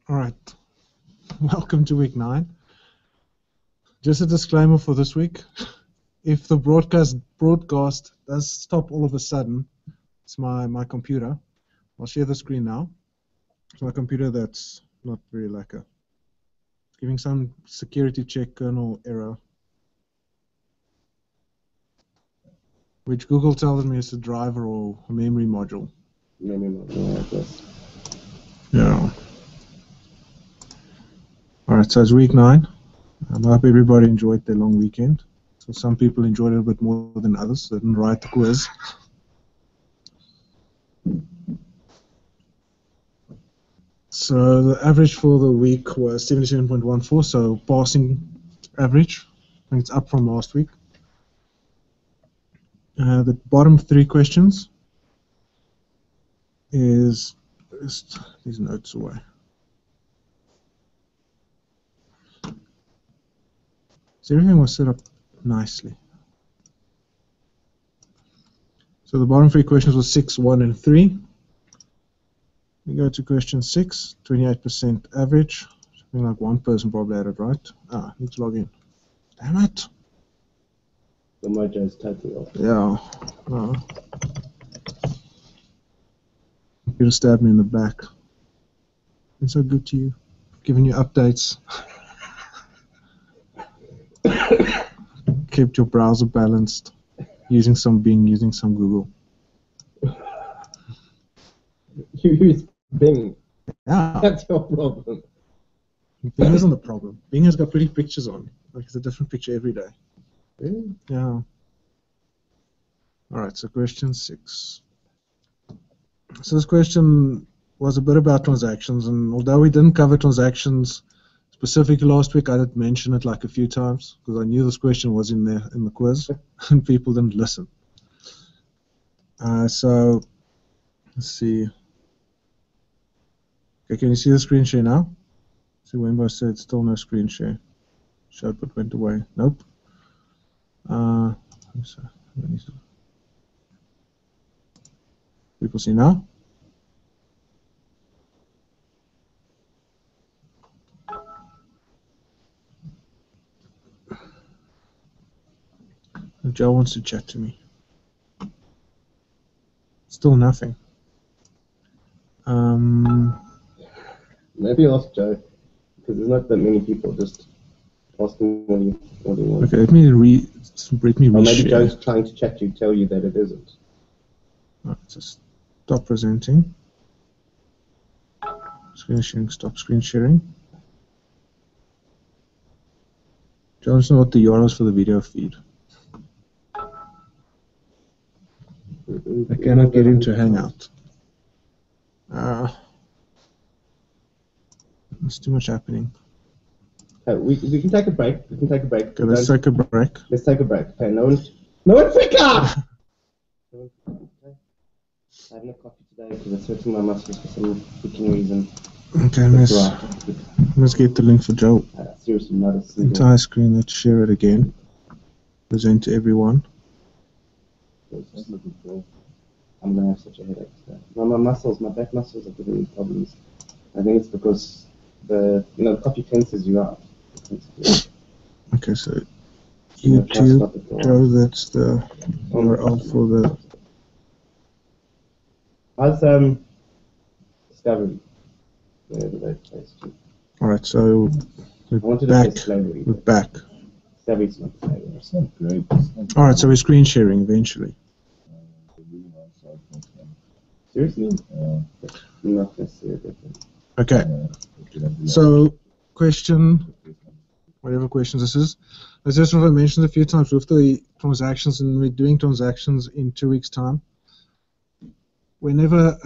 All right, welcome to week 9. Just a disclaimer for this week. If the broadcast does stop all of a sudden, it's my computer. I'll share the screen now. It's my computer that's not very lacquer. It's giving some security check kernel error, which Google tells me is a driver or a memory module. Memory module, I guess. Yeah. All right, so it's week 9. I hope everybody enjoyed their long weekend. So some people enjoyed it a bit more than others. They didn't write the quiz. So the average for the week was 77.14, so passing average. I think it's up from last week. The bottom 3 questions is these notes away. So everything was set up nicely. So the bottom 3 questions were 6, 1, and 3. We go to question 6, 28% average. Something like one person probably had it right. I need to log in. Damn it. The mojo is totally off. Yeah. Computer stabbed me in the back. It's so good to you. Giving you updates. Kept your browser balanced. Using some Bing, using some Google. You use Bing. Yeah. That's your problem. Bing isn't the problem. Bing has got pretty pictures on. Like it's a different picture every day. Really? Yeah. Alright, so question 6. So this question was a bit about transactions, and although we didn't cover transactions specifically last week, I did mention it like a few times because I knew this question was in there in the quiz and people didn't listen. So let's see. Okay, can you see the screen share now? See, Wembo said still no screen share. Showed but went away. Nope. People see now? Joe wants to chat to me. Still nothing. Maybe ask Joe, because there's not that many people. Just ask him what he wants. Okay, let me reshare. Or maybe Joe's trying to chat to you, tell you that it isn't. Alright, just stop presenting. Screen sharing, stop screen sharing. Joe doesn't know what the URL is for the video feed. I cannot get into Hangout. There's too much happening. We can take a break. Okay, let's take a break. Let's take a break. Okay, no one freak out! I had no coffee today because it's hurting my muscles for some freaking reason. Okay, let's get the link for Joe. Seriously, not a single. Entire screen, let's share it again. Present to everyone. I'm going to have such a headache today. No, my back muscles are giving me problems. I think it's because the coffee cleanses you out. Okay, so YouTube, Joe, that's the URL for the... How's Discovery? Alright, so we're back. Discovery's not slavery. It's not great. Alright, so we're screen sharing eventually. Seriously? Not necessarily. Okay, so question, whatever questions this is, as just what I mentioned a few times with the transactions, and we're doing transactions in 2 weeks' time. Whenever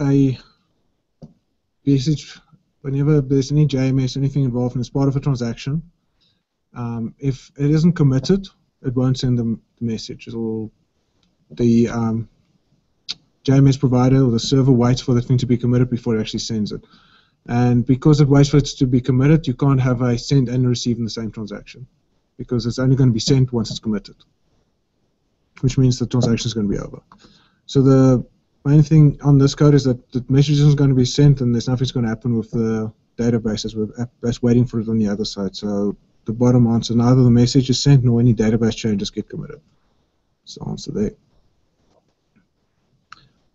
there's any JMS, anything involved and it's part of a transaction, if it isn't committed, it won't send the message. It'll, the JMS provider or the server waits for the thing to be committed before it actually sends it. And because it waits for it to be committed, you can't have a send and receive in the same transaction because it's only going to be sent once it's committed, which means the transaction is going to be over. So the main thing on this code is that the message isn't going to be sent and there's nothing's going to happen with the database that's waiting for it on the other side. So the bottom answer, neither the message is sent nor any database changes get committed. So answer there.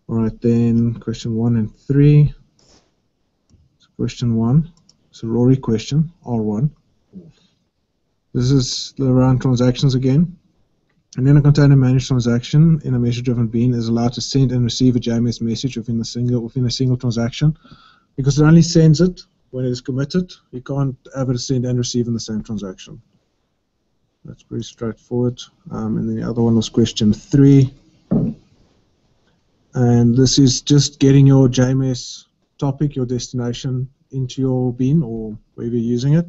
All right, then question 1 and 3. So question 1, it's a Rory question, R1. This is around transactions again. And then a container managed transaction in a message-driven bean is allowed to send and receive a JMS message within a single transaction, because it only sends it when it is committed. You can't have it send and receive in the same transaction. That's pretty straightforward. And then the other one was question 3. And this is just getting your JMS topic, your destination, into your bean or wherever you're using it.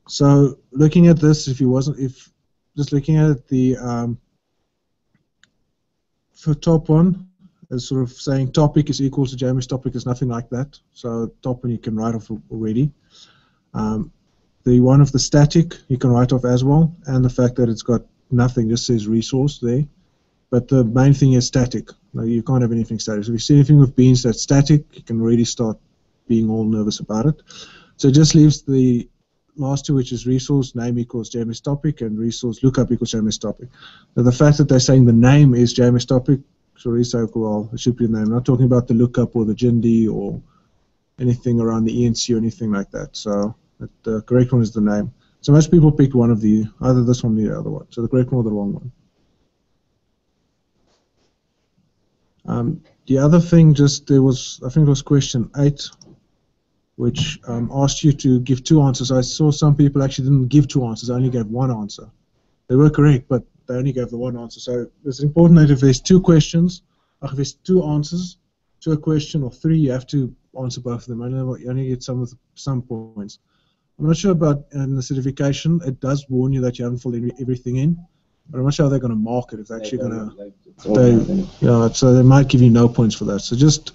So looking at this, just looking at the for top one, is sort of saying topic is equal to JMS topic is nothing like that. So top one you can write off already. The one of the static you can write off as well, and the fact that it's got nothing, just says resource there. But the main thing is static. Like, you can't have anything static. So if you see anything with beans that's static, you can really start being all nervous about it. So it just leaves the last two, which is resource name equals JMS topic and resource lookup equals JMS topic. Now the fact that they're saying the name is JMS topic, so we say, well, it should be the name. I'm not talking about the lookup or the GIND or anything around the ENC or anything like that. So the correct one is the name. So most people picked one of the, either this one or the other one. So the correct one or the wrong one. The other thing, there was, I think it was question 8, which asked you to give 2 answers. I saw some people actually didn't give 2 answers, they only gave 1 answer. They were correct, but they only gave the 1 answer. So it's important that if there's 2 questions, if there's 2 answers to a question or 3, you have to answer both of them. You only get some points. I'm not sure about in the certification, it does warn you that you haven't filled everything in, but I'm not sure how they're going to mark it, if they're actually going to, yeah, so they might give you no points for that. So just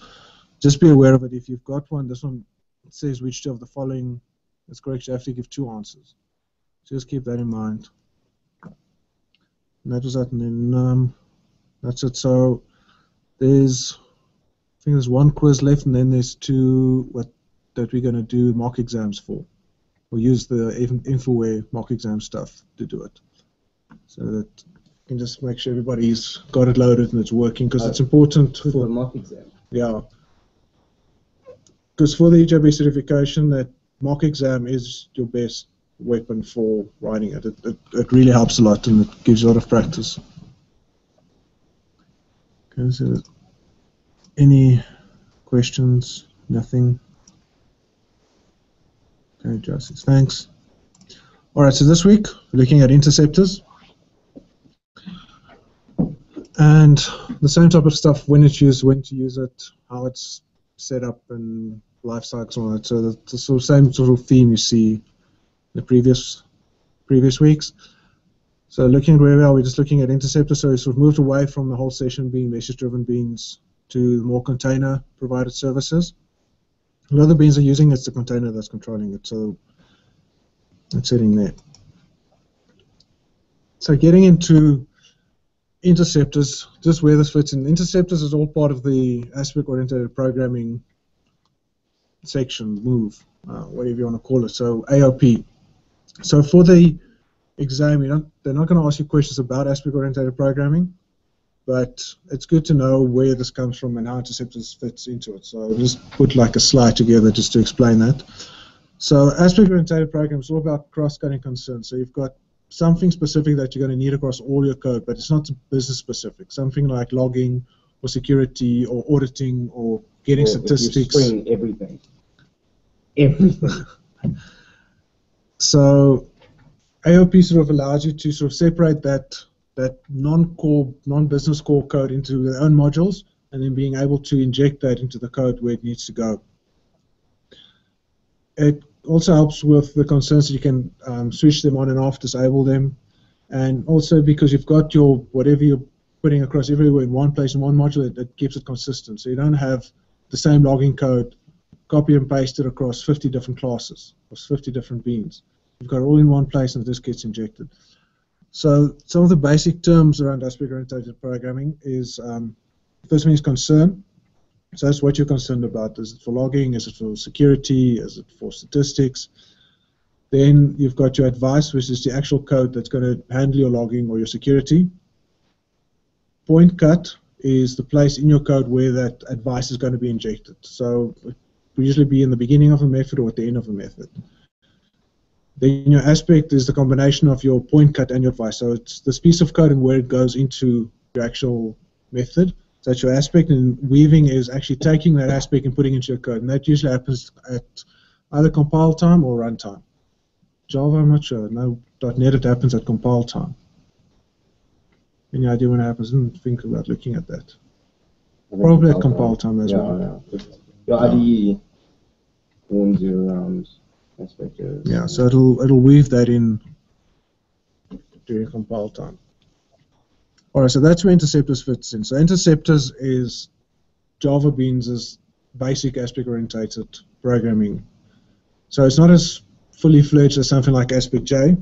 be aware of it. If you've got one, this one, it says which of the following is correct, you have to give 2 answers. So just keep that in mind. And that was that, and then that's it. So I think there's 1 quiz left, and then there's 2 that we're going to do mock exams for. We'll use the Infoware mock exam stuff to do it. So that you can just make sure everybody's got it loaded and it's working, because it's important for the mock exam. Yeah. Because for the EJB certification, that mock exam is your best weapon for writing it. It really helps a lot, and it gives you a lot of practice. Okay, so any questions? Nothing? Okay, Joseph, thanks. All right, so this week we're looking at interceptors. And the same type of stuff, when it's used, when to use it, how it's set up, and life cycles and all that. So the sort of same sort of theme you see in the previous weeks. So looking at where we are, we're just looking at interceptors. So we sort of moved away from the whole session being message-driven beans to more container-provided services. The other beans are using it's the container that's controlling it. So it's sitting there. So getting into interceptors, just where this fits in. Interceptors is all part of the aspect-oriented programming section, move, whatever you want to call it. So AOP. So for the exam, they're not going to ask you questions about aspect-oriented programming, but it's good to know where this comes from and how interceptors fits into it. So I'll just put like a slide together just to explain that. So aspect-oriented programming is all about cross-cutting concerns. So you've got something specific that you're going to need across all your code, but it's not business specific. Something like logging or security or auditing or getting statistics. Everything. Everything. So AOP sort of allows you to sort of separate that non-core, non-business core code into their own modules, and then being able to inject that into the code where it needs to go. It also helps with the concerns that you can switch them on and off, disable them, and also because you've got your whatever you're putting across everywhere in one place in one module, it keeps it consistent. So you don't have the same logging code copy and paste it across 50 different classes or 50 different beans. You've got it all in one place, and it just gets injected. So some of the basic terms around aspect-oriented programming is first one is concern. So that's what you're concerned about. Is it for logging? Is it for security? Is it for statistics? Then you've got your advice, which is the actual code that's going to handle your logging or your security. Point cut is the place in your code where that advice is going to be injected. So it will usually be in the beginning of a method or at the end of a method. Then your aspect is the combination of your point cut and your advice. So it's this piece of code and where it goes into your actual method. So that's your aspect, and weaving is actually taking that aspect and putting it into your code. And that usually happens at either compile time or runtime. Java, I'm not sure. No, .NET, it happens at compile time. Any idea when it happens? I didn't think about looking at that. Probably at compile time as well. Yeah. Your IDE warns you around aspects. Yeah, so it'll weave that in during compile time. All right, so that's where interceptors fits in. So interceptors is Java Beans' basic aspect-orientated programming. So it's not as fully fledged as something like AspectJ,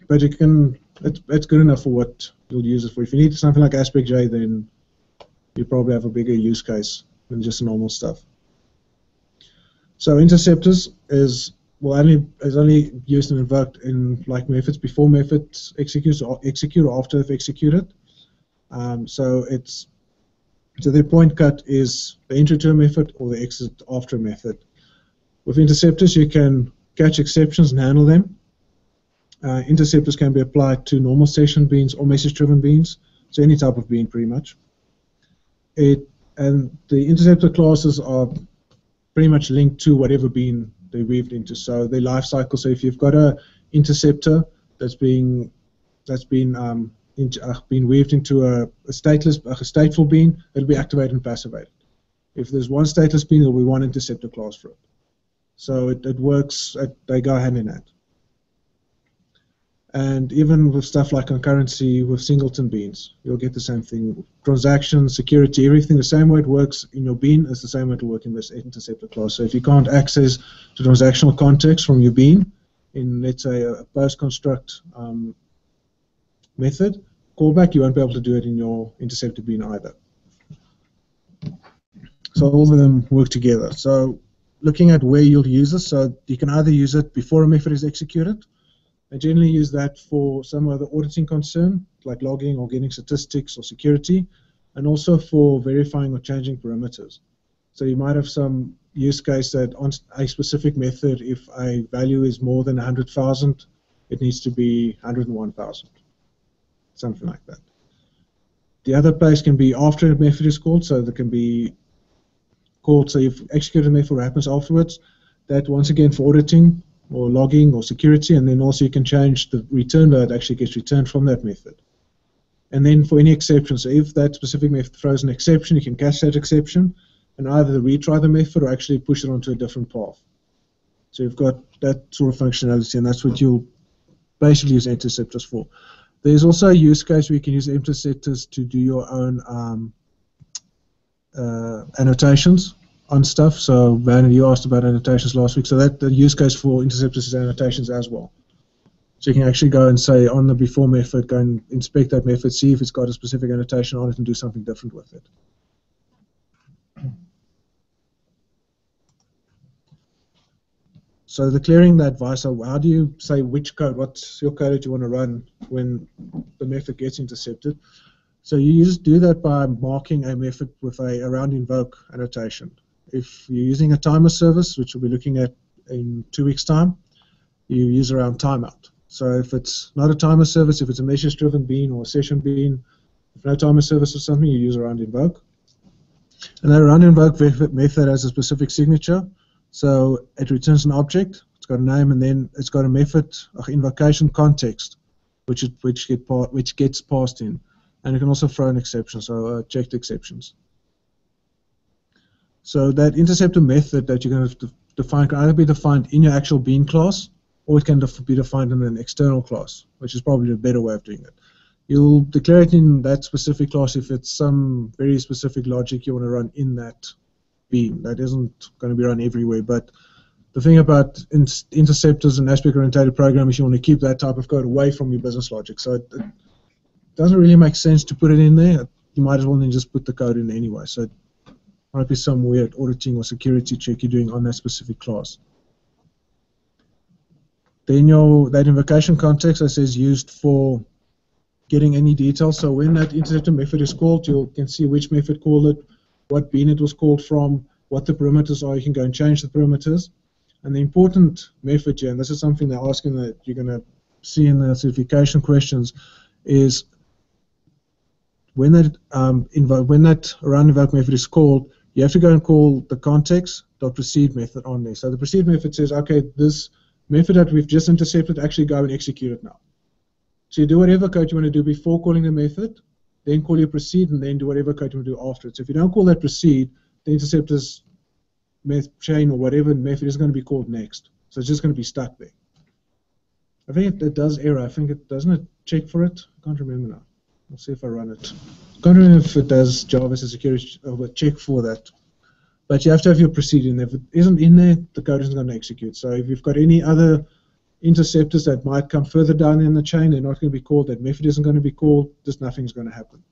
but it can. It's good enough for what you'll use it for. If you need something like AspectJ, then you probably have a bigger use case than just normal stuff. So interceptors is only used and invoked in like methods before methods execute or after they've executed. So the point cut is the entry to a method or the exit after a method. With interceptors, you can catch exceptions and handle them. Interceptors can be applied to normal session beans or message-driven beans, so any type of bean pretty much. And the interceptor classes are pretty much linked to whatever bean they weaved into. So their life cycle. So if you've got a interceptor that's been weaved into a stateful bean, it'll be activated and passivated. If there's one stateless bean, there'll be one interceptor class for it. So it works. They go hand in hand. And even with stuff like concurrency with singleton beans, you'll get the same thing. Transactions, security, everything, the same way it works in your bean is the same way it will work in this interceptor class. So if you can't access the transactional context from your bean in, let's say, a post-construct method, callback, you won't be able to do it in your interceptor bean either. So all of them work together. So looking at where you'll use this, so you can either use it before a method is executed. I generally use that for some other auditing concern, like logging or getting statistics or security, and also for verifying or changing parameters. So you might have some use case that on a specific method, if a value is more than 100,000, it needs to be 101,000, something like that. The other place can be after a method is called, so there can be called, so you've executed a method, what happens afterwards. That once again for auditing, or logging or security, and then also you can change the return value that actually gets returned from that method. And then for any exception, so if that specific method throws an exception, you can catch that exception and either retry the method or actually push it onto a different path. So you've got that sort of functionality, and that's what you'll basically use interceptors for. There's also a use case where you can use interceptors to do your own annotations on stuff. So Van, you asked about annotations last week. So that the use case for interceptors is annotations as well. So you can actually go and say on the before method, go and inspect that method, see if it's got a specific annotation on it, and do something different with it. So declaring the advice, so how do you say which code, what's your code that you want to run when the method gets intercepted? So you just do that by marking a method with a around invoke annotation. If you're using a timer service, which we'll be looking at in 2 weeks' time, you use around timeout. So if it's not a timer service, if it's a message-driven bean or a session bean, if no timer service or something, you use around invoke. And that around invoke method has a specific signature. So it returns an object, it's got a name, and then it's got a method, invocation context, which gets passed in. And you can also throw an exception, so checked exceptions. So that interceptor method that you're going to define can either be defined in your actual bean class, or it can be defined in an external class, which is probably a better way of doing it. You'll declare it in that specific class if it's some very specific logic you want to run in that bean. That isn't going to be run everywhere, but the thing about interceptors and aspect-oriented programming is you want to keep that type of code away from your business logic. So it doesn't really make sense to put it in there. You might as well then just put the code in anyway. So Might be some weird auditing or security check you're doing on that specific class. Then that invocation context, as says, used for getting any details. So when that interceptor method is called, you can see which method called it, what bean it was called from, what the parameters are. You can go and change the parameters. And the important method here, and this is something they're asking that you're going to see in the certification questions, is when that around invoke method is called, you have to go and call the context.proceed method on there. So the proceed method says, okay, this method that we've just intercepted, actually go and execute it now. So you do whatever code you want to do before calling the method, then call your proceed, and then do whatever code you want to do after it. So if you don't call that proceed, the interceptor's chain or whatever method is going to be called next. So it's just going to be stuck there. I think it does error. I think it doesn't it check for it. I can't remember now. I'll see if I run it. I can't remember if it does Java as a security check for that. But you have to have your proceed in there. If it isn't in there, the code isn't going to execute. So if you've got any other interceptors that might come further down in the chain, they're not going to be called. That method isn't going to be called. Just nothing's going to happen.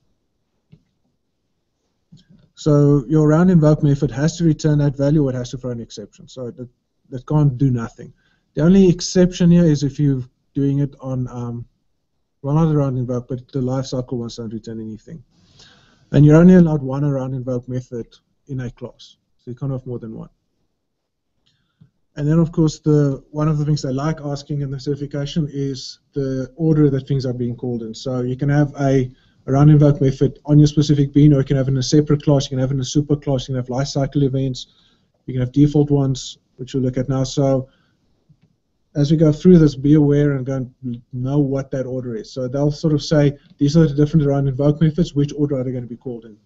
So your round invoke method has to return that value, or it has to throw an exception. So that can't do nothing. The only exception here is if you're doing it on, well, not a round invoke, but the lifecycle ones don't return anything. And you're only allowed one around invoke method in a class. So you can't have more than one. And then, of course, one of the things I like asking in the certification is the order that things are being called in. So you can have a around invoke method on your specific bean, or you can have it in a separate class, you can have it in a super class, you can have lifecycle events, you can have default ones, which we'll look at now. So as we go through this, be aware and go and know what that order is. So they'll sort of say, these are the different around invoke methods, which order are they going to be called in?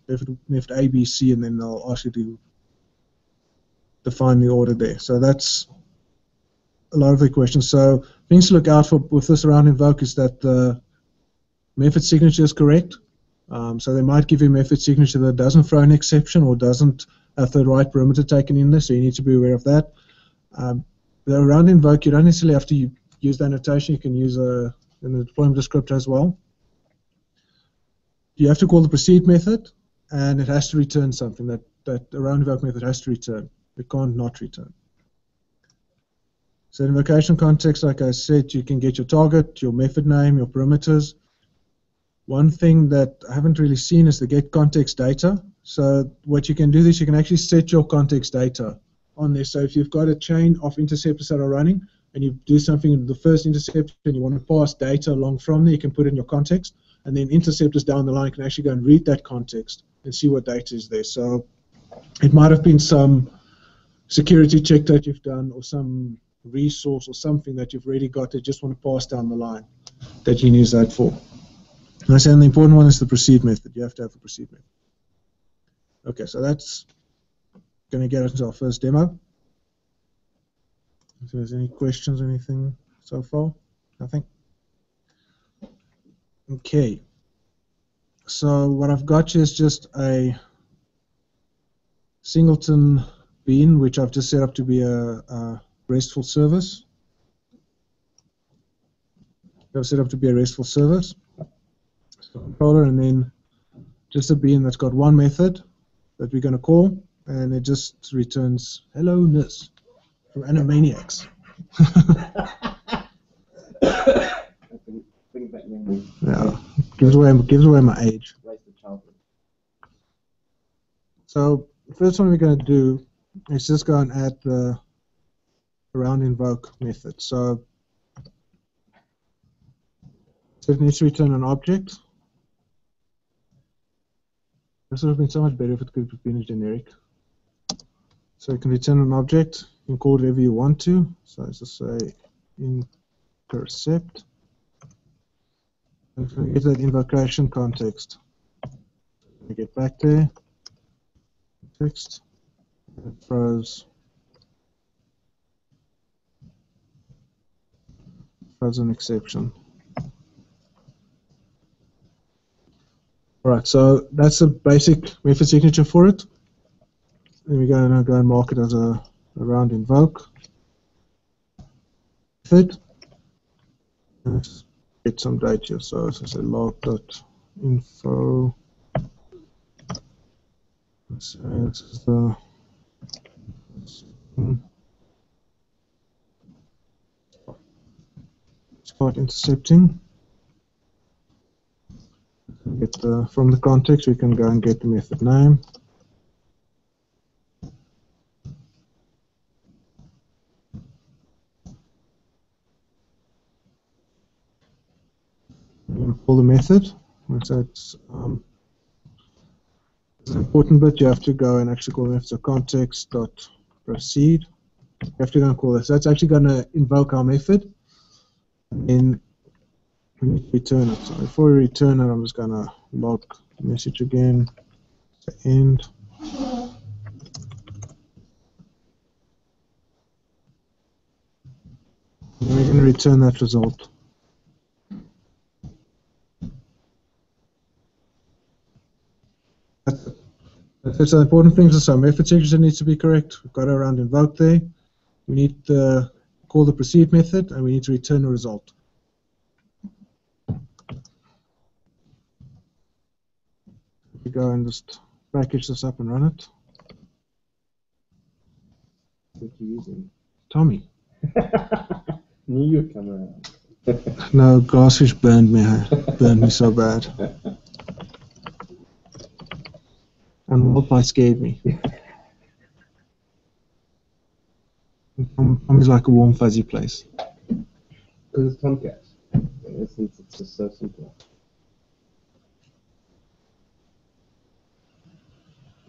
Method A, B, C, and then they'll ask you to define the order there. So that's a lot of the questions. So things to look out for with this around invoke is that the method signature is correct. So they might give you a method signature that doesn't throw an exception or doesn't have the right parameter taken in there, so you need to be aware of that. The around invoke, you don't necessarily have to use that notation. You can use in the deployment descriptor as well. You have to call the proceed method, and it has to return something. That around invoke method has to return. It can't not return. So invocation context, like I said, you can get your target, your method name, your parameters. One thing that I haven't really seen is the get context data. So what you can do is you can actually set your context data on there. So if you've got a chain of interceptors that are running and you do something in the first interceptor and you want to pass data along from there, you can put it in your context, and then interceptors down the line can actually go and read that context and see what data is there. So it might have been some security check that you've done, or some resource or something that you've already got that you just want to pass down the line that you can use that for. And I said the important one is the proceed method. You have to have a proceed method. Okay, so that's going to get us into our first demo. If there's any questions or anything so far, nothing. Okay, so what I've got here is just a singleton bean, which I've just set up to be a RESTful service. I've set up to be a RESTful service. So controller, and then just a bean that's got one method that we're going to call, and it just returns hello-ness from Animaniacs. Bring back memories. Yeah, gives away my age. Wasted childhood. So the first one we're going to do is just go and add the around invoke method. So it needs to return an object. This would have been so much better if it could have been a generic. So you can return an object. You can call it whatever you want to. So let's just say intercept. And get that invocation context. We get back there. Text. It throws an exception. Alright, so that's the basic method signature for it. Then we're going to go and mark it as a round invoke method. Let's get some data here. So as I say, log.info So this is the start intercepting. Get from the context, we can go and get the method name. Call the method. So it's an important bit. You have to go and actually call the method. So context dot proceed. You have to go and call this. So that's actually going to invoke our method. And we need to return it. So before we return it, I'm just going to log the message again to end. And we're going to return that result. That's the important thing. So method signature needs to be correct. We've got around invoke there. We need to call the proceed method, and we need to return a result. We go and just package this up and run it. What are you using? Tommy. Knew you'd come around. No, Glassfish burned me so bad. And Wildfire scared me. Tommy's like a warm, fuzzy place. Because it's Tomcat. In essence, it's just so simple.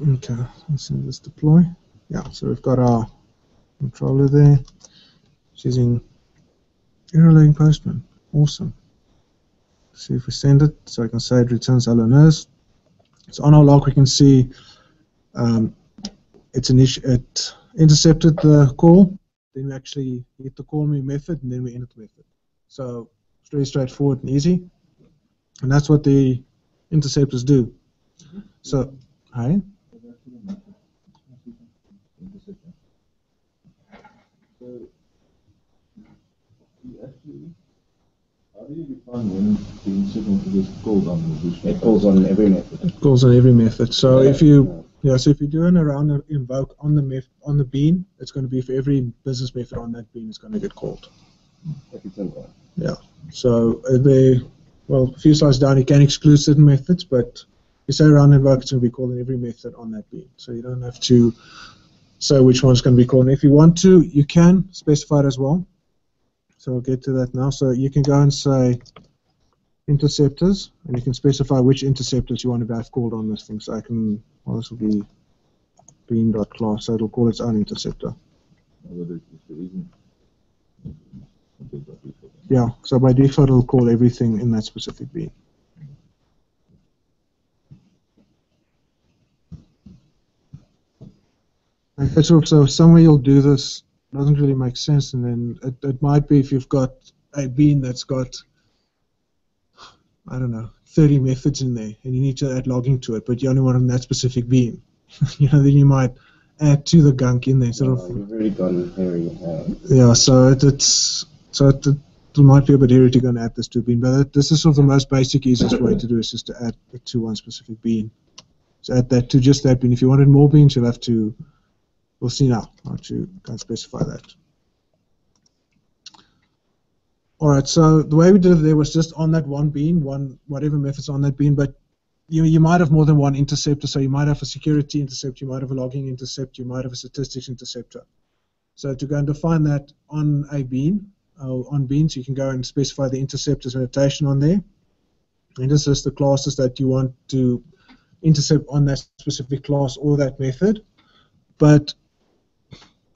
Okay, let's see this deploy. Yeah, so we've got our controller there. It's using error loading Postman. Awesome. Let's see if we send it. So I can say it returns hello nurse. So on our log, we can see it intercepted the call. Then we actually hit the call me method, and then we enter the method. So it's very straightforward and easy. And that's what the interceptors do. So, hi. How do you define when the signal is called on the business? It calls on every method. It calls on every method. So if you so if you're doing a round invoke on the bean, it's going to be for every business method on that bean is going to get called. Yeah. So a few slides down, you can exclude certain methods, but you say round invoke, it's going to be calling every method on that bean. So you don't have to say which one's going to be called. And if you want to, you can specify it as well. So we'll get to that now. So you can go and say interceptors, and you can specify which interceptors you want to have called on this thing. So I can, this will be bean.class, so it'll call its own interceptor. Yeah, so by default it'll call everything in that specific bean. And that's also somewhere you'll do this. Doesn't really make sense, and then it might be if you've got a bean that's got, I don't know, 30 methods in there, and you need to add logging to it, but you only want on that specific bean. Then you might add to the gunk in there. You've already gone hairy. Yeah, so it might be a bit hairy to go and add this to a bean, but this is sort of the most basic, easiest way to do is just to add it to one specific bean. So add that to just that bean. If you wanted more beans, you'll have to. We'll see now how to specify that. All right, so the way we did it there was just on that one bean, whatever method's on that bean, but you might have more than one interceptor, so you might have a security interceptor, you might have a logging interceptor, you might have a statistics interceptor. So to go and define that on a bean, on beans, you can go and specify the interceptors notation on there, and this is the classes that you want to intercept on that specific class or that method. But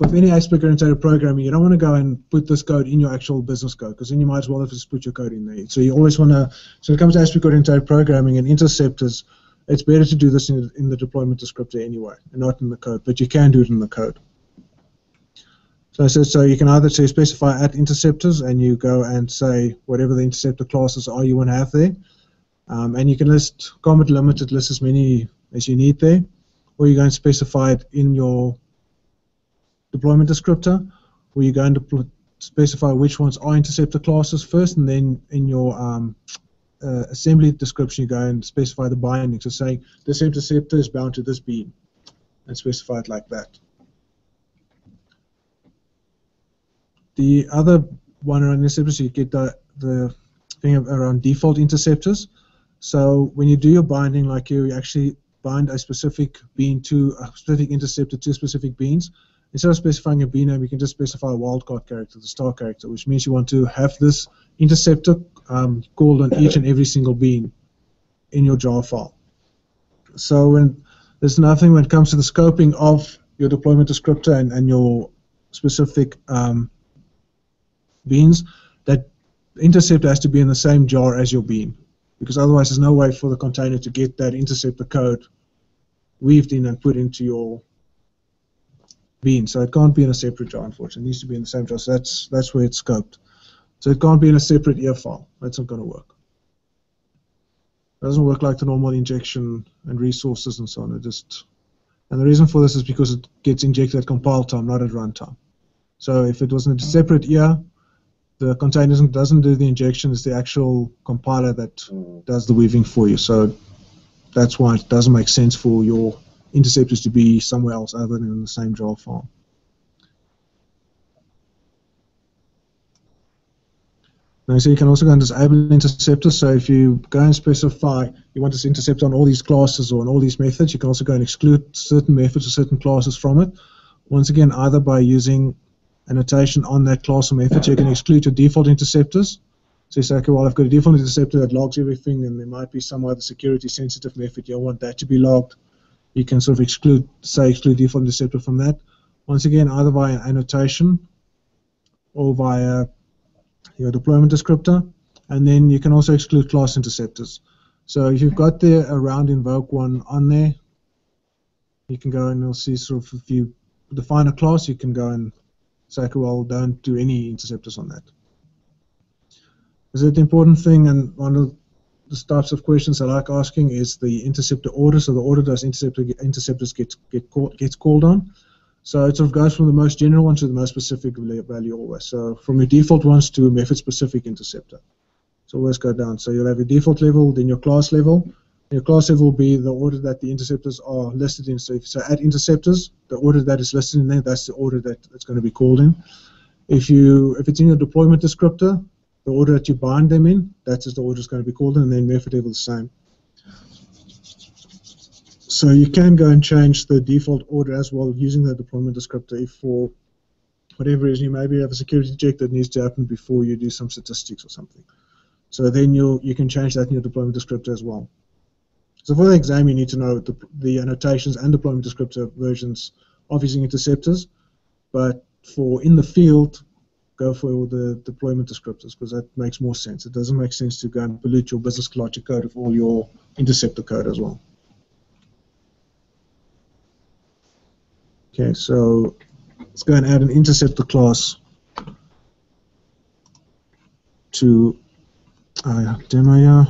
with any aspect-oriented programming, you don't want to go and put this code in your actual business code, because then you might as well have just put your code in there. So you always want to, so when it comes to aspect-oriented programming and interceptors, it's better to do this in the deployment descriptor anyway, and not in the code, but you can do it in the code. So you can either specify at interceptors, and you go and say whatever the interceptor classes are you want to have there, and you can list comment limited, list as many as you need there, or you go and specify it in your deployment descriptor, where you're going to specify which ones are interceptor classes first, and then in your assembly description you go and specify the binding. So saying this interceptor is bound to this bean, and specify it like that. The other one around interceptors, you get the thing around default interceptors. So when you do your binding, like you actually bind a specific bean to a specific interceptor to specific beans. Instead of specifying a bean name, you can just specify a wildcard character, the star character, which means you want to have this interceptor called on each and every single bean in your jar file. So when there's nothing when it comes to the scoping of your deployment descriptor and your specific beans, that interceptor has to be in the same jar as your bean, because otherwise there's no way for the container to get that interceptor code weaved in and put into your bean. So it can't be in a separate jar, unfortunately. It needs to be in the same jar. So that's where it's scoped. So it can't be in a separate EAR file. That's not going to work. It doesn't work like the normal injection and resources and so on. And the reason for this is because it gets injected at compile time, not at runtime. So if it was in a separate EAR, the container doesn't do the injection. It's the actual compiler that does the weaving for you. So that's why it doesn't make sense for your interceptors to be somewhere else other than in the same jar file. Now, so you can also go and disable interceptors. So if you go and specify you want this interceptor on all these classes or on all these methods, you can also go and exclude certain methods or certain classes from it. Once again, either by using annotation on that class or method, so you can exclude your default interceptors. So you say, okay, well, I've got a default interceptor that logs everything, and there might be some other security-sensitive method. You want that to be logged. You can sort of exclude default interceptor from that. Once again, either via annotation or via your deployment descriptor. And then you can also exclude class interceptors. So if you've got the around invoke one on there, you can go and you'll see sort of if you define a class, you can go and say, okay, well, don't do any interceptors on that. Is it the important thing, and one of the types of questions I like asking is the interceptor order. So the order those interceptors gets called on. So it sort of goes from the most general one to the most specific value always. So from your default ones to a method-specific interceptor. So always go down. So you'll have your default level, then your class level. Your class level will be the order that the interceptors are listed in. So if you say add interceptors, the order that is listed in there, that's the order that it's going to be called in. If it's in your deployment descriptor, the order that you bind them in, that's just the order it's going to be called in, and then method level the same. So you can go and change the default order as well using the deployment descriptor if for whatever reason you maybe have a security check that needs to happen before you do some statistics or something. So then you can change that in your deployment descriptor as well. So for the exam, you need to know the annotations and deployment descriptor versions of using interceptors, but for in the field, go for the deployment descriptors because that makes more sense. It doesn't make sense to go and pollute your business logic code of all your interceptor code as well. Okay, so let's go and add an interceptor class to demo here.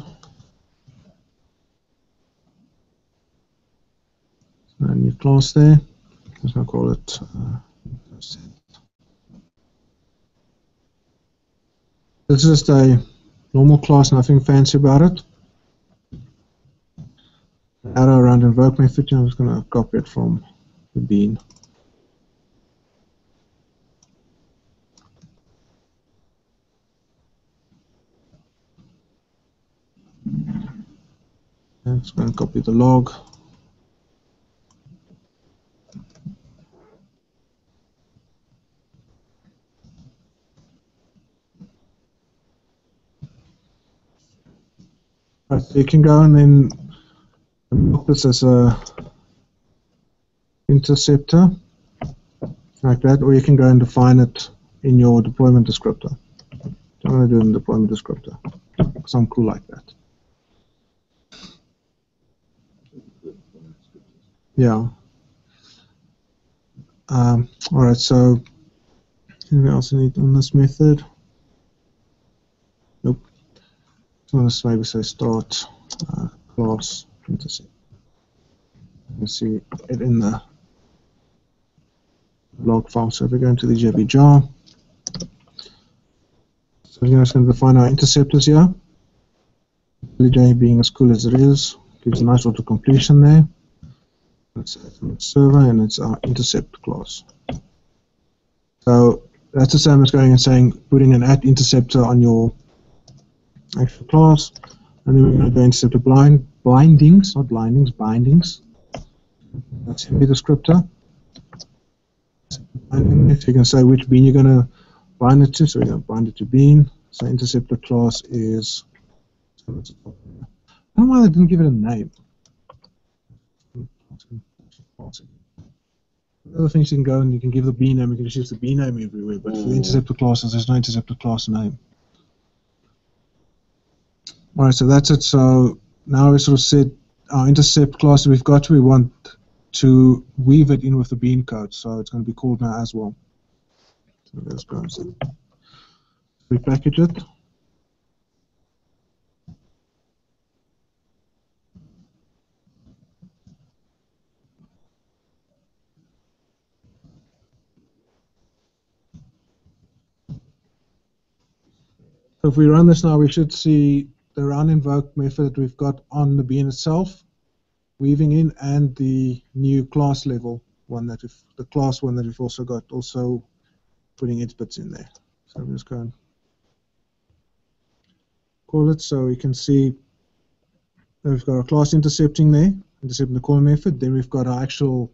A new class there. Let's now call it this is just a normal class, nothing fancy about it. Arrow around invoke method, I'm just going to copy it from the bean. Let's go and copy the log. Right, so you can go and then book this as a interceptor like that, or you can go and define it in your deployment descriptor. I'm going to do it in the deployment descriptor because I'm cool like that. Yeah. All right. So anything else I need on this method? Nope. So let's maybe say start class intercept. You can see it in the log file. So if we go into the JB jar, so we're just going to define our interceptors here. BBD being as cool as it is, gives a nice auto completion there. server, and it's our intercept class. So that's the same as going and saying putting an @ interceptor on your actual class, and then we're going to go intercept the bindings, not blindings, bindings. That's the descriptor. And if you can say which bean you're going to bind it to, so we're going to bind it to bean. So interceptor class is. I don't know why they didn't give it a name. Other things you can go and you can give the B name, you can just use the B name everywhere, but for the interceptor classes, there's no interceptor class name. Alright, so that's it. So now we sort of said our intercept class we've got, we want to weave it in with the bean code, so it's going to be called now as well. So let's go and repackage it. So if we run this now, we should see the run invoke method that we've got on the bean itself, weaving in, and the new class level one that the class one that we've also got, also putting its bits in there. So I'm just going to call it so we can see that we've got our class intercepting there, intercepting the call method. Then we've got our actual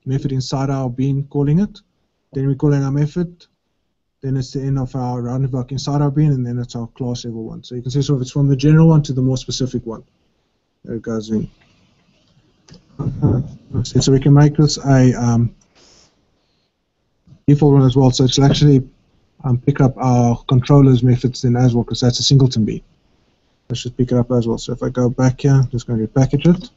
method inside our bean calling it. Then we're calling our method. Then it's the end of our run invoke inside our bean, and then it's our class level one. So you can see sort of it's from the general one to the more specific one. There it goes in. So we can make this a default one as well. So it'll actually pick up our controllers methods then as well, because that's a singleton bean. Let's just pick it up as well. So if I go back here, I'm just going to repackage it.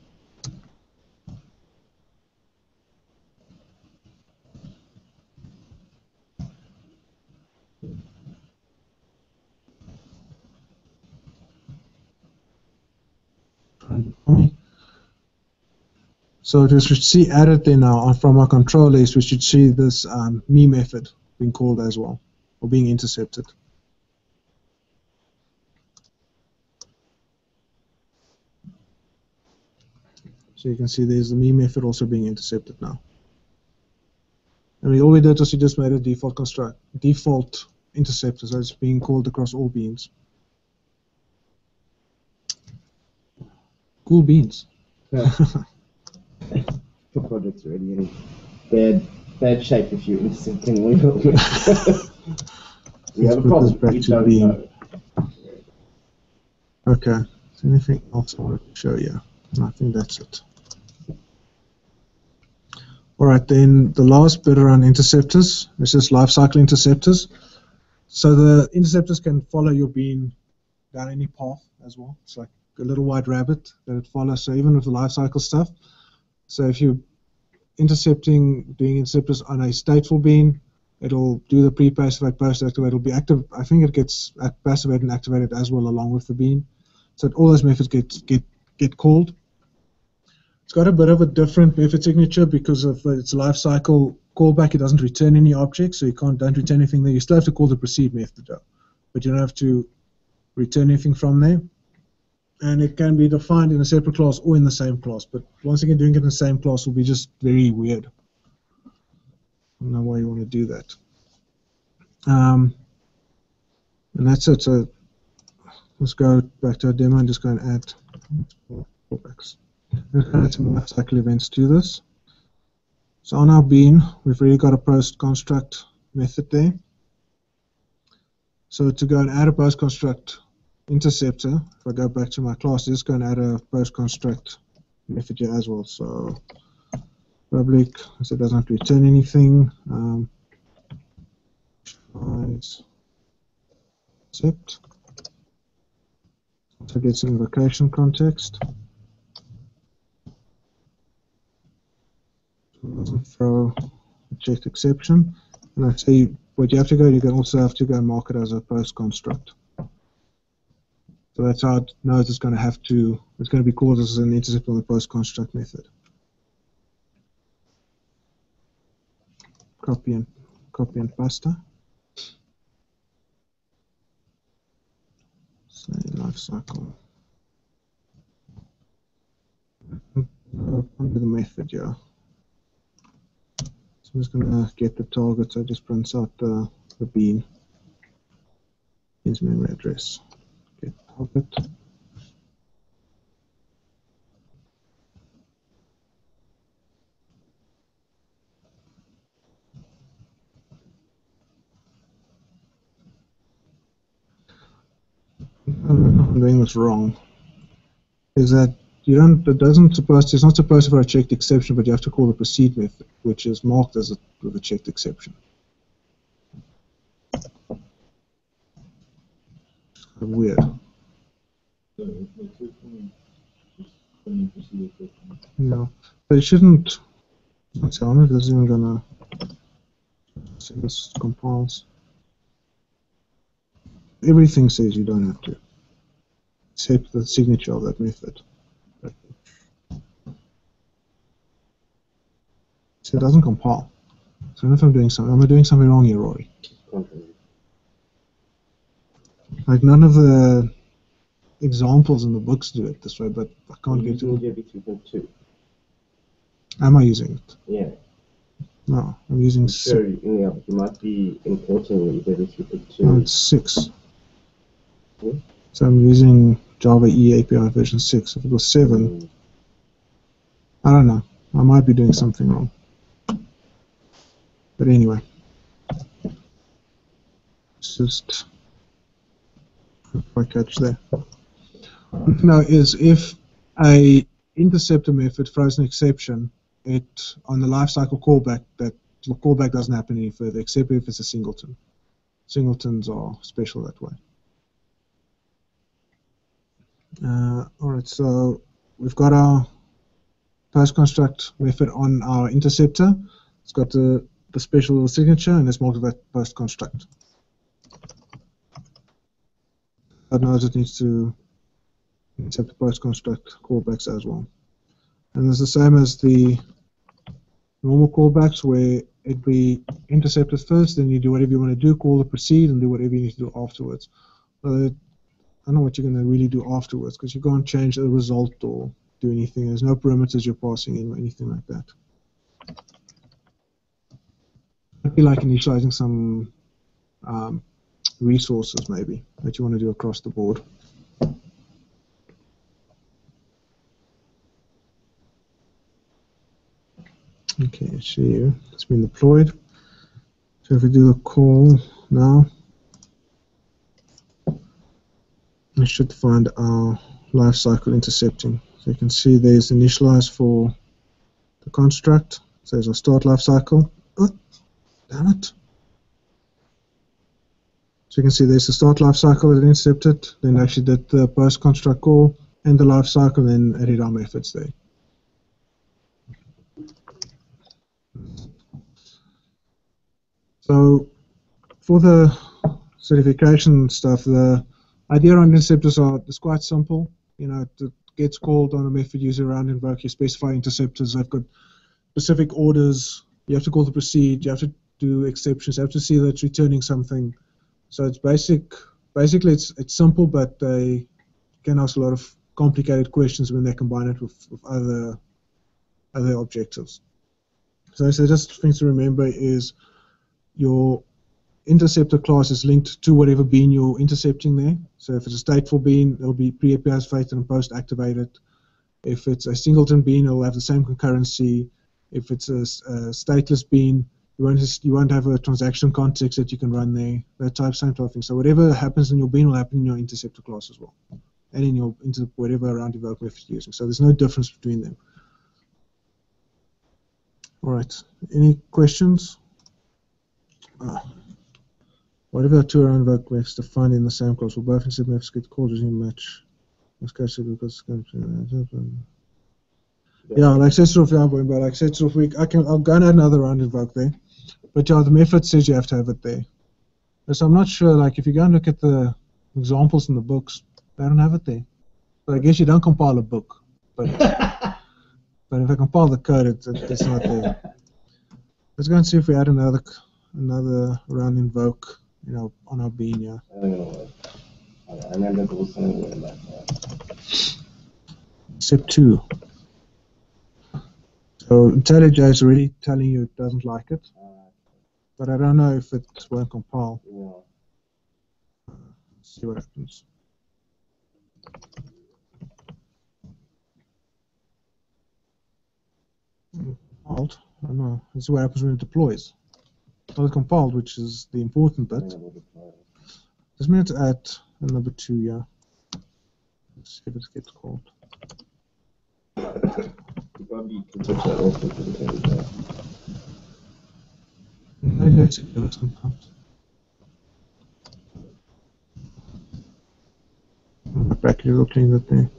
So we should see added there now from our control list, we should see this me method being called as well, or being intercepted. So you can see there's the me method also being intercepted now. And all we did was we just made a default interceptor, so it's being called across all beans. Cool beans. Yeah. The project's already in bad shape if you're intercepting one. We have a problem. We don't know. Okay. Is there anything else I wanted to show you? No, I think that's it. All right, then the last bit around interceptors is just lifecycle interceptors. So the interceptors can follow your bean down any path as well. It's like a little white rabbit that it follows. So even with the lifecycle stuff, so if you're doing interceptors on a stateful bean, it'll do the pre-passivate, post-activate. It'll be active. I think it gets passivated and activated as well along with the bean. So that all those methods get called. It's got a bit of a different method signature because of its life cycle callback. It doesn't return any objects, so you don't return anything there. You still have to call the proceed method though, but you don't have to return anything from there. And it can be defined in a separate class or in the same class. But once again, doing it in the same class will be just very weird. I don't know why you want to do that. And that's it. So let's go back to our demo and just go and add callbacks. Let's add some lifecycle events to this. So on our bean, we've already got a post construct method there. So to go and add a post construct interceptor, if I go back to my class, just go and add a post construct method here as well. So public, so it doesn't have to return anything. Accept. So get some invocation context. Doesn't throw a checked exception. And I say what you have to go, you can also have to go and mark it as a post construct. So that's how it knows it's going to be called as an intercept on the post construct method. Copy and pasta. Say lifecycle. Under the method, yeah. So I'm just going to get the target, so it just prints out the bean. Here's memory address. Get target. I'm doing this wrong. Is that you don't? It doesn't supposed. It's not supposed to be a checked exception, but you have to call the proceed method, which is marked as with a checked exception. It's kind of weird. Yeah, but it shouldn't. Let's see, I wonder if this is even gonna. See, this compiles. Everything says you don't have to, except the signature of that method. So it doesn't compile. So I don't know if I'm doing something. Am I doing something wrong here, Rory? Like none of the examples in the books do it this way, but I can't get to it. Am I using it? Yeah. No, I'm using Sure, yeah, you might be importing UJB3.2. No, it's 6. Hmm? So I'm using Java E API version 6. If it was 7, I don't know. I might be doing something wrong. But anyway, it's just if I catch there. Now is if a interceptor method throws an exception, it on the lifecycle callback, that the callback doesn't happen any further, except if it's a singleton. Singletons are special that way. All right, so we've got our post construct method on our interceptor. It's got the special little signature, and it's marked with that post construct. That knows it needs to accept the post construct callbacks as well. And it's the same as the normal callbacks, where it'd be intercepted first, then you do whatever you want to do, call the proceed, and do whatever you need to do afterwards. I don't know what you're going to really do afterwards, because you can't change the result or do anything. There's no parameters you're passing in or anything like that. It'd be like initializing some resources, maybe, that you want to do across the board. Okay, here it's been deployed. So if we do the call now, we should find our lifecycle intercepting. So you can see there's initialize for the construct. So there's our start lifecycle. Oh, damn it. So you can see there's the start lifecycle that intercepted, then actually did the post construct call and the lifecycle, then added our methods there. So for the certification stuff, the idea around interceptors is quite simple. You know, it gets called on a method user around invoke. You specify interceptors. They've got specific orders. You have to call the proceed. You have to do exceptions. You have to see that it's returning something. So it's basically it's simple, but they can ask a lot of complicated questions when they combine it with other objectives. So just things to remember is your interceptor class is linked to whatever bean you're intercepting there. So if it's a stateful bean, it'll be pre-API fated and post-activated. If it's a singleton bean, it'll have the same concurrency. If it's a stateless bean, you won't have a transaction context that you can run there. That same type of thing. So whatever happens in your bean will happen in your interceptor class as well, and in your whatever around invoke method you're using. So there's no difference between them. All right. Any questions? Whatever the two around invoke methods defined in the same class will both intercept methods get called using match. Yeah, like set off, but like set off week, I'll go and add another round invoke there. But yeah, the method says you have to have it there. So I'm not sure, like if you go and look at the examples in the books, they don't have it there. So I guess you don't compile a book, but but if I compile the code, it's not there. Let's go and see if we add another round invoke, you know, on our bean, yeah. I remember there was something like that. Step 2. So IntelliJ is already telling you it doesn't like it, but I don't know if it won't compile. Yeah. Let's see what happens. Compiled. I don't know. Let's see what happens when it deploys. Not it compiled, which is the important bit. Just a minute to add a number 2, yeah. Let's see if it gets called. You probably can switch that off with IntelliJ. Let's see if it sometimes. Back a little clean that there.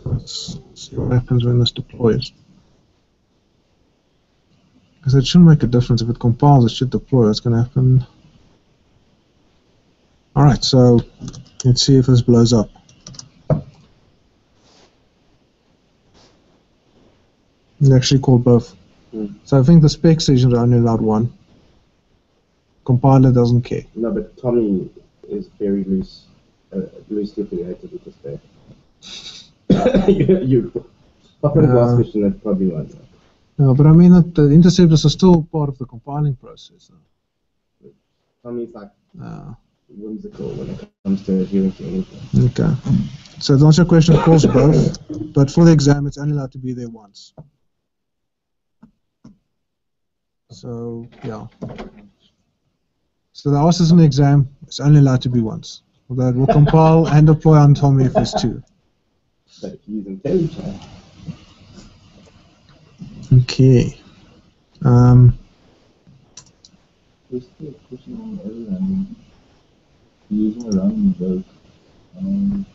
Let's see what happens when this deploys. Because it shouldn't make a difference. If it compiles, it should deploy. What's going to happen? Alright, so let's see if this blows up. It actually called both. So I think the spec says you're only allowed one. Compiler doesn't care. No, but Tommy is very loosely affiliated with the spec. you often ask question that probably won't. No, but I mean that the interceptors are still part of the compiling process. Tommy's like whimsical when it comes to adhering to anything. Okay. So to answer your question, of course both, but for the exam it's only allowed to be there once. So, yeah. So the ask is an exam, it's only allowed to be once. Although it will compile and deploy on Tommy if there's 2. But if you use IntelliJ. Okay. Just a question on random. Using a random vote in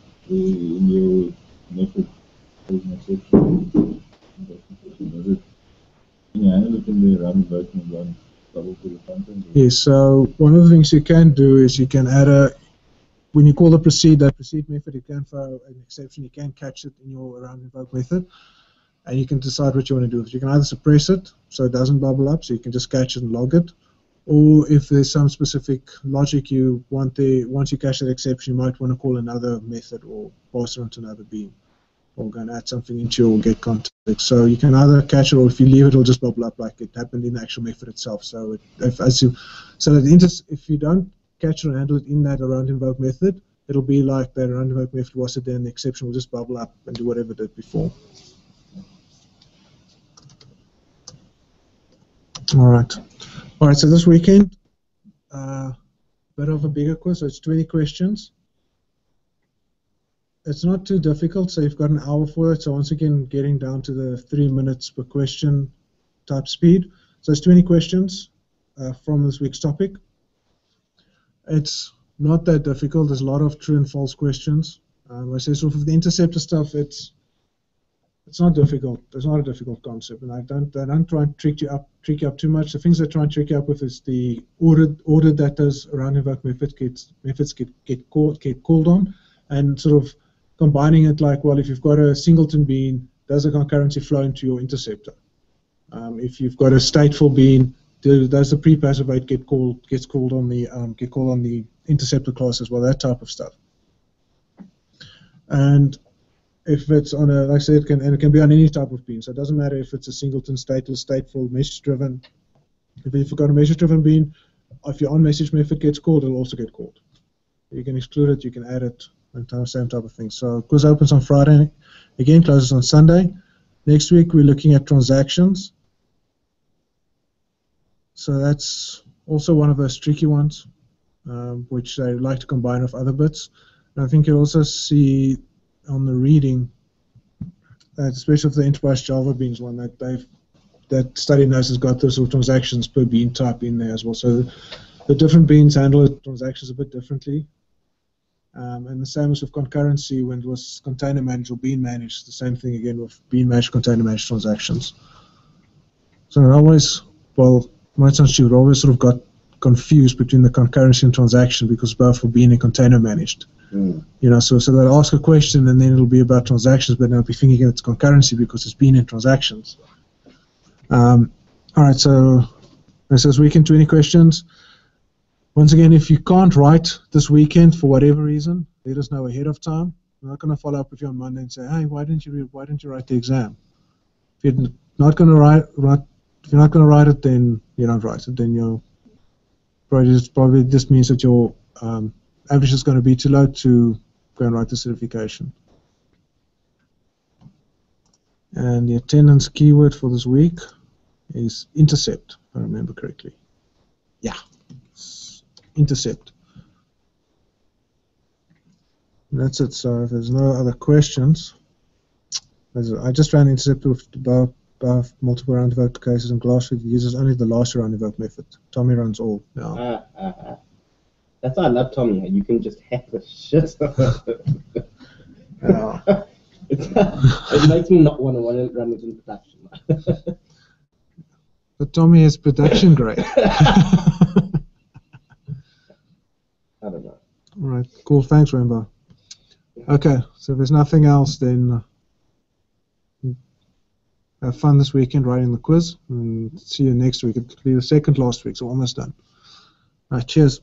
your method as an exception. Can you handle it in the random vote and run double to the front end? Yes, so one of the things you can do is you can add a, when you call the proceed method, you can throw an exception, you can catch it in your around invoke method, and you can decide what you want to do with it. You can either suppress it so it doesn't bubble up, so you can just catch it and log it, or if there's some specific logic you want there, once you catch that exception, you might want to call another method or pass it on to another beam, or go and add something into your get context. So you can either catch it, or if you leave it, it'll just bubble up like it happened in the actual method itself. So if you don't catch it and handle it in that around invoke method, it'll be like the around invoke method was it, then the exception will just bubble up and do whatever it did before. All right. So this weekend, bit of a bigger quiz. So it's 20 questions. It's not too difficult, so you've got an hour for it. So once again, getting down to the 3 minutes per question type speed. So it's 20 questions from this week's topic. It's not that difficult. There's a lot of true and false questions. I say sort of the interceptor stuff. It's not difficult. It's not a difficult concept, and I don't try and trick you up too much. The things I try and trick you up with is the order that those around invoke methods get called on, and sort of combining it like, well, if you've got a singleton bean, does the concurrency flow into your interceptor? If you've got a stateful bean, does the pre-passive wait gets called on the interceptor class as well? That type of stuff. And if it's on a, like I said, it can be on any type of bean. So it doesn't matter if it's a singleton, stateless, stateful, message-driven. If you've got a message-driven bean, if your on-message method gets called, it'll also get called. You can exclude it, you can add it, and same type of thing. So quiz opens on Friday, again closes on Sunday. Next week we're looking at transactions. So that's also one of those tricky ones, which they like to combine with other bits. And I think you'll also see on the reading that, especially for the enterprise Java beans one, that study notes has got those sort of transactions per bean type in there as well. So the different beans handle transactions a bit differently. And the same as with concurrency when it was container managed or bean managed, the same thing again with bean managed, container managed transactions. So I always, well, might sound stupid, always sort of got confused between the concurrency and transaction because both were bean and container managed. You know, so they'll ask a question and then it'll be about transactions, but they'll be thinking it's concurrency because it's bean and transactions. All right, so this is weekend 20 questions. Once again, if you can't write this weekend for whatever reason, let us know ahead of time. I'm not going to follow up with you on Monday and say, hey, why didn't you write the exam? If you're not going to write it, then you don't write it. Then you're probably just means that your average is going to be too low to go and write the certification. And the attendance keyword for this week is intercept, if I remember correctly. Yeah, intercept. And that's it. So if there's no other questions, I just ran intercept with above multiple round evoked cases, and Glassfeed uses only the last round evoked method. Tommy runs all now. That's why I love Tommy. You can just hack the shit. It makes me not want to run it in production. But Tommy is production grade. I don't know. All right, cool. Thanks, Rainbow. Okay, so if there's nothing else, then have fun this weekend writing the quiz, and see you next week. It'll be the second last week, so almost done. All right, cheers.